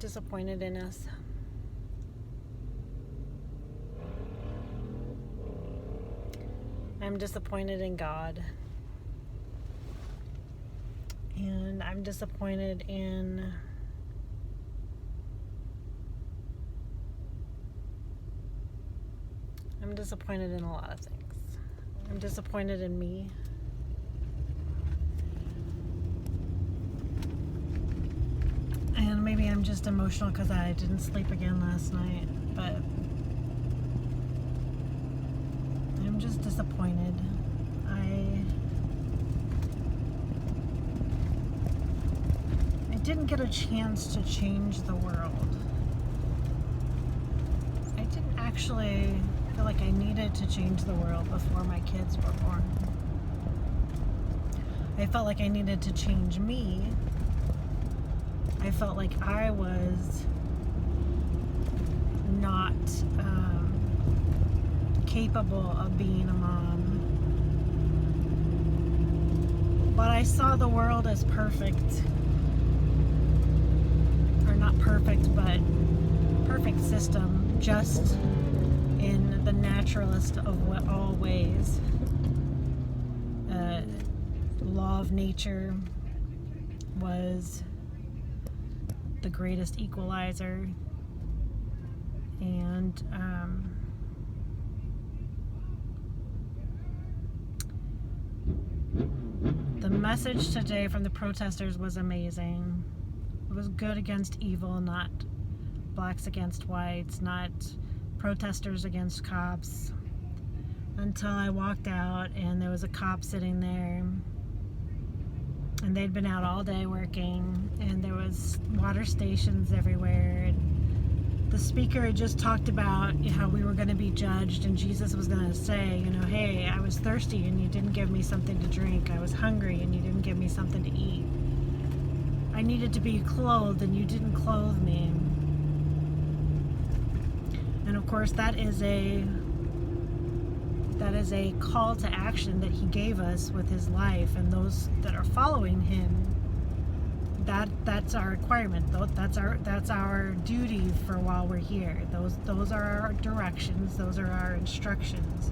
disappointed in us. I'm disappointed in God. And I'm disappointed in a lot of things. I'm disappointed in me. And maybe I'm just emotional because I didn't sleep again last night, but I'm just disappointed. I didn't get a chance to change the world. I didn't actually feel like I needed to change the world before my kids were born. I felt like I needed to change me. I felt like I was not capable of being a mom. But I saw the world as perfect. Or not perfect, but perfect system, just in the naturalist of all ways. Law of nature was the greatest equalizer, and the message today from the protesters was amazing. It was good against evil, not blacks against whites, not protesters against cops, until I walked out and there was a cop sitting there, and they'd been out all day working, and there was water stations everywhere, and the speaker had just talked about how we were going to be judged, and Jesus was going to say, hey, I was thirsty and you didn't give me something to drink. I was hungry and you didn't give me something to eat. I needed to be clothed and you didn't clothe me. And of course that is a call to action that he gave us with his life, and those that are following him, that's our requirement. That's our duty for while we're here. Those are our directions, those are our instructions.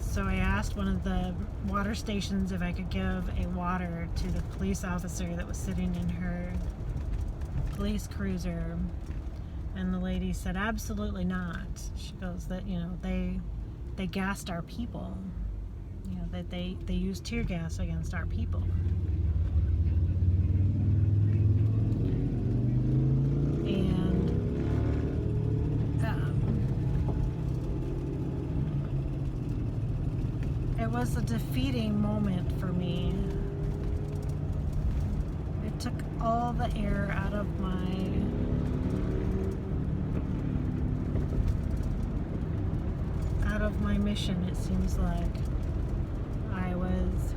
So I asked one of the water stations if I could give a water to the police officer that was sitting in her police cruiser, and the lady said absolutely not. She goes that they gassed our people, that they used tear gas against our people. And it was a defeating moment for me. It took all the air out of my mission. It seems like I was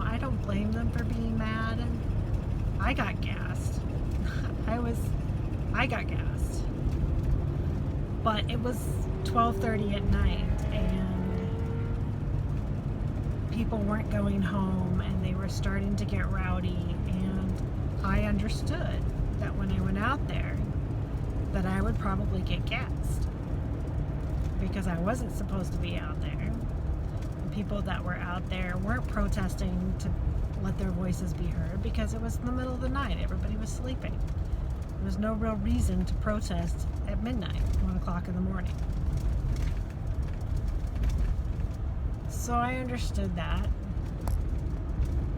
I don't blame them for being mad. I got gassed. I got gassed. But it was 12:30 at night, and people weren't going home, and they were starting to get rowdy, and I understood that when I went out there that I would probably get gassed because I wasn't supposed to be out there. The people that were out there weren't protesting to let their voices be heard because it was in the middle of the night. Everybody was sleeping. There was no real reason to protest at midnight, 1 o'clock in the morning. So I understood that.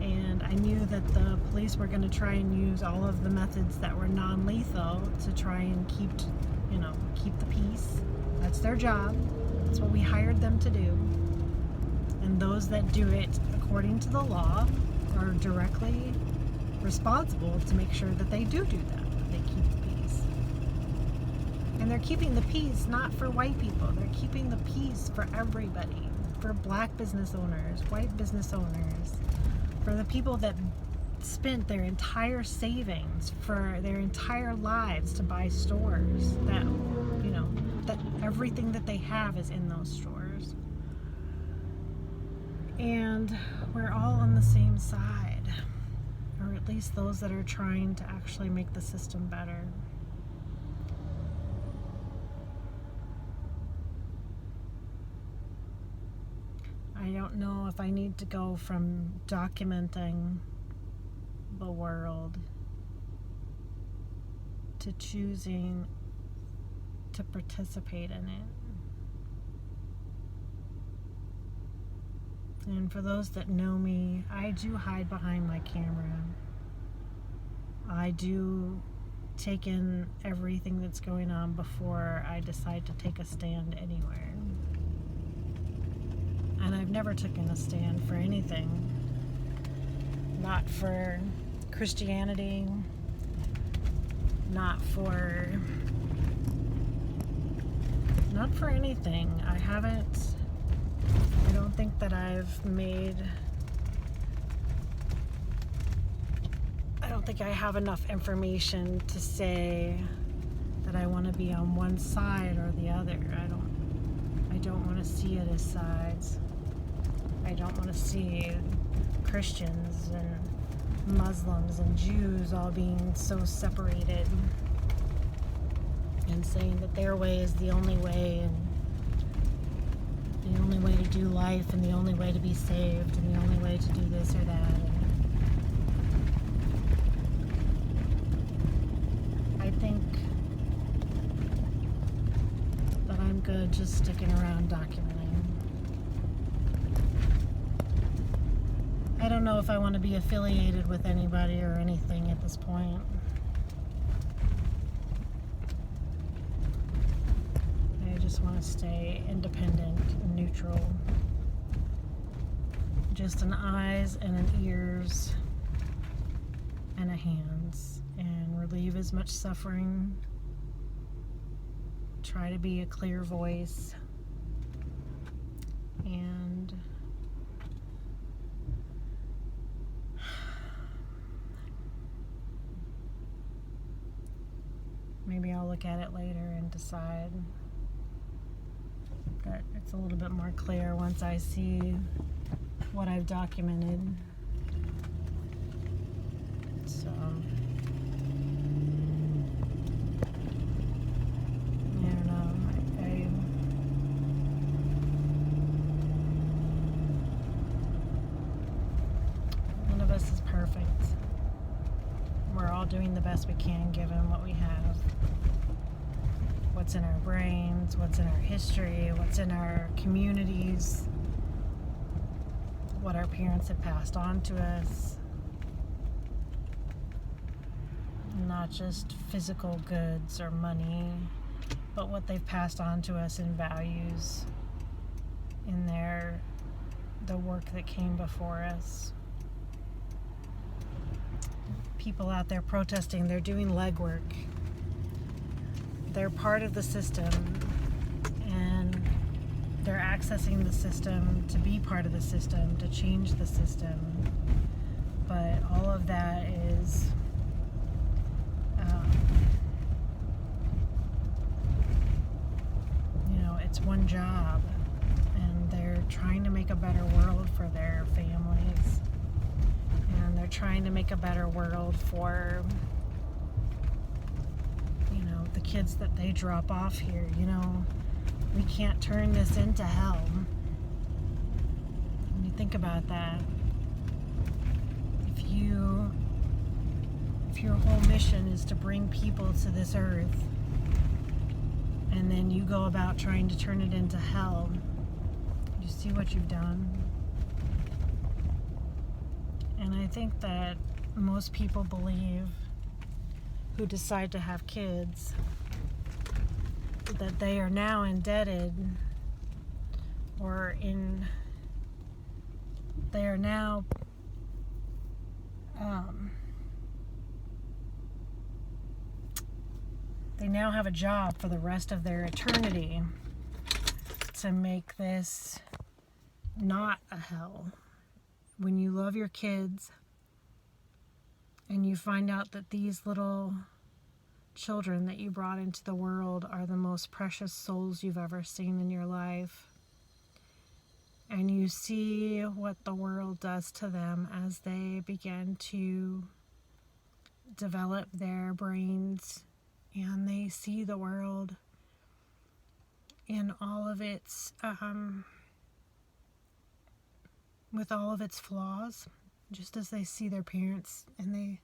And I knew that the police were going to try and use all of the methods that were non-lethal to try and keep the peace. That's their job. That's what we hired them to do. And those that do it according to the law are directly responsible to make sure that they do that, that they keep the peace. And they're keeping the peace not for white people. They're keeping the peace for everybody. For black business owners, white business owners, for the people that spent their entire savings for their entire lives to buy stores, that everything that they have is in those stores. And we're all on the same side, or at least those that are trying to actually make the system better. I don't know if I need to go from documenting the world to choosing to participate in it. And for those that know me, I do hide behind my camera. I do take in everything that's going on before I decide to take a stand anywhere. And I've never taken a stand for anything. Not for Christianity, not for anything. I don't think that I have enough information to say that I want to be on one side or the other. I don't want to see it as sides. I don't want to see Christians and Muslims and Jews all being so separated and saying that their way is the only way, and the only way to do life, and the only way to be saved, and the only way to do this or that. And I think that I'm good just sticking around documenting. I don't know if I want to be affiliated with anybody or anything at this point. I just want to stay independent and neutral. Just an eyes and an ears and a hands, and relieve as much suffering. Try to be a clear voice, and maybe I'll look at it later and decide that it's a little bit more clear once I see what I've documented. So, I don't know. None of us is perfect. We're all doing the best we can given what we have. What's in our brains, what's in our history, what's in our communities, what our parents have passed on to us. Not just physical goods or money, but what they've passed on to us in values, in the work that came before us. People out there protesting, they're doing legwork. They're part of the system, and they're accessing the system to be part of the system, to change the system. But all of that is it's one job, and they're trying to make a better world for their families, and they're trying to make a better world for the kids that they drop off here. We can't turn this into hell. When you think about that, if your whole mission is to bring people to this earth, and then you go about trying to turn it into hell, you see what you've done? And I think that most people believe, who decide to have kids, that they are now indebted, they are now they now have a job for the rest of their eternity to make this not a hell. When you love your kids and you find out that these little children that you brought into the world are the most precious souls you've ever seen in your life, And you see what the world does to them as they begin to develop their brains, and they see the world in all of its with all of its flaws, just as they see their parents, and they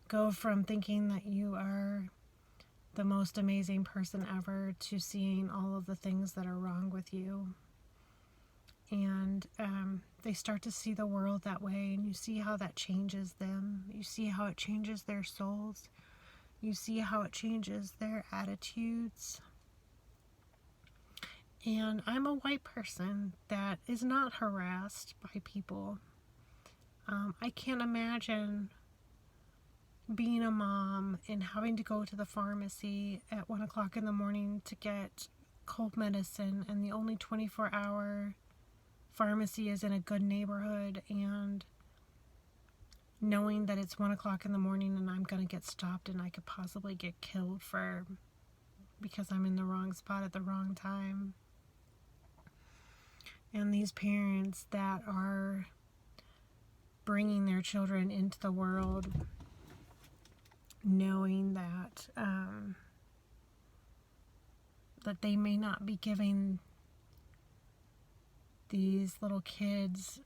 go from thinking that you are the most amazing person ever to seeing all of the things that are wrong with you. And they start to see the world that way, and you see how that changes them. You see how it changes their souls. You see how it changes their attitudes. And I'm a white person that is not harassed by people. I can't imagine being a mom and having to go to the pharmacy at 1 o'clock in the morning to get cold medicine, and the only 24-hour pharmacy is in a good neighborhood, and knowing that it's 1 o'clock in the morning and I'm going to get stopped and I could possibly get killed because I'm in the wrong spot at the wrong time. And these parents that are bringing their children into the world knowing that that they may not be giving these little kids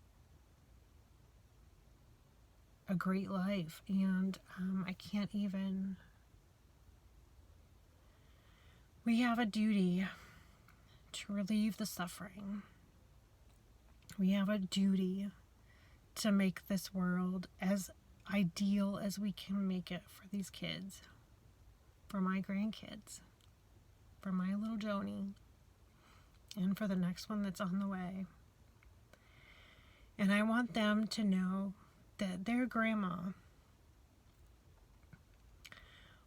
a great life. And I can't even... We have a duty to relieve the suffering. We have a duty to make this world as ideal as we can make it for these kids, for my grandkids, for my little Joni, and for the next one that's on the way. And I want them to know that their grandma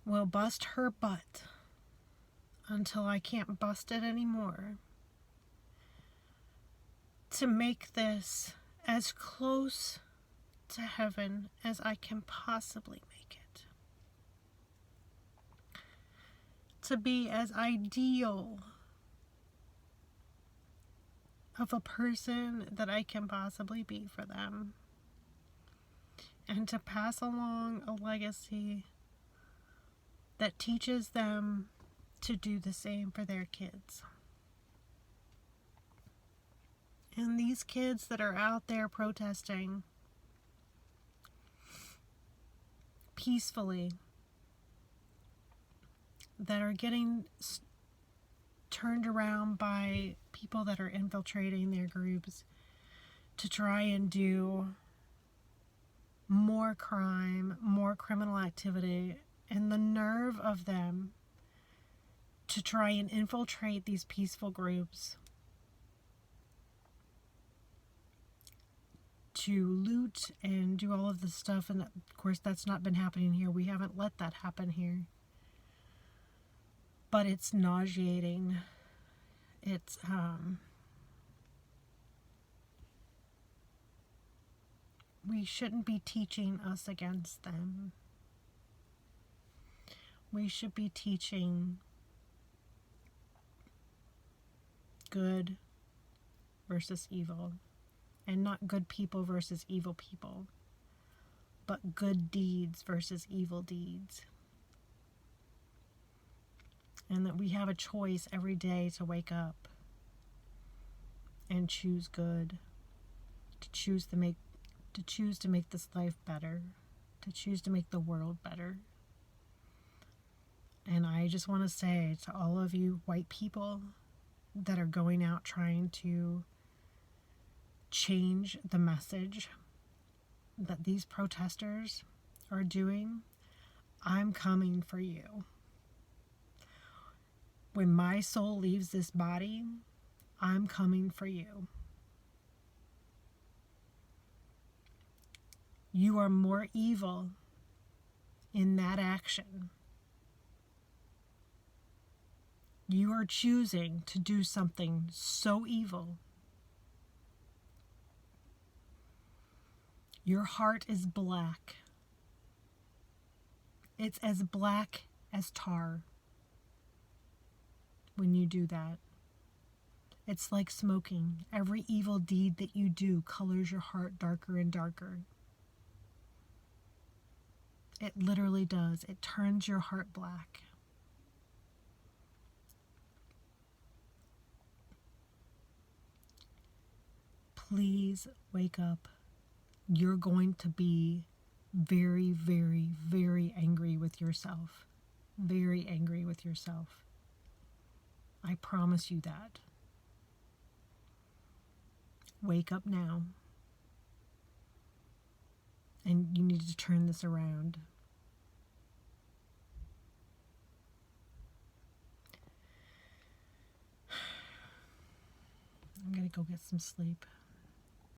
will bust her butt until I can't bust it anymore to make this as close to heaven as I can possibly make it. To be as ideal of a person that I can possibly be for them. And to pass along a legacy that teaches them to do the same for their kids. And these kids that are out there protesting peacefully, that are getting turned around by people that are infiltrating their groups to try and do more crime, more criminal activity, and the nerve of them to try and infiltrate these peaceful groups, to loot and do all of this stuff. And of course that's not been happening here. We haven't let that happen here. But it's nauseating. It's we shouldn't be teaching us against them. We should be teaching good versus evil, and not good people versus evil people, but good deeds versus evil deeds. And that we have a choice every day to wake up and choose good, to choose to make this life better, to choose to make the world better. And I just want to say to all of you white people that are going out trying to change the message that these protesters are doing, I'm coming for you. When my soul leaves this body, I'm coming for you. You are more evil in that action. You are choosing to do something so evil. Your heart is black. It's as black as tar when you do that. It's like smoking. Every evil deed that you do colors your heart darker and darker. It literally does. It turns your heart black. Please wake up. You're going to be very, very, very angry with yourself. Very angry with yourself. I promise you that. Wake up now. And you need to turn this around. I'm going to go get some sleep.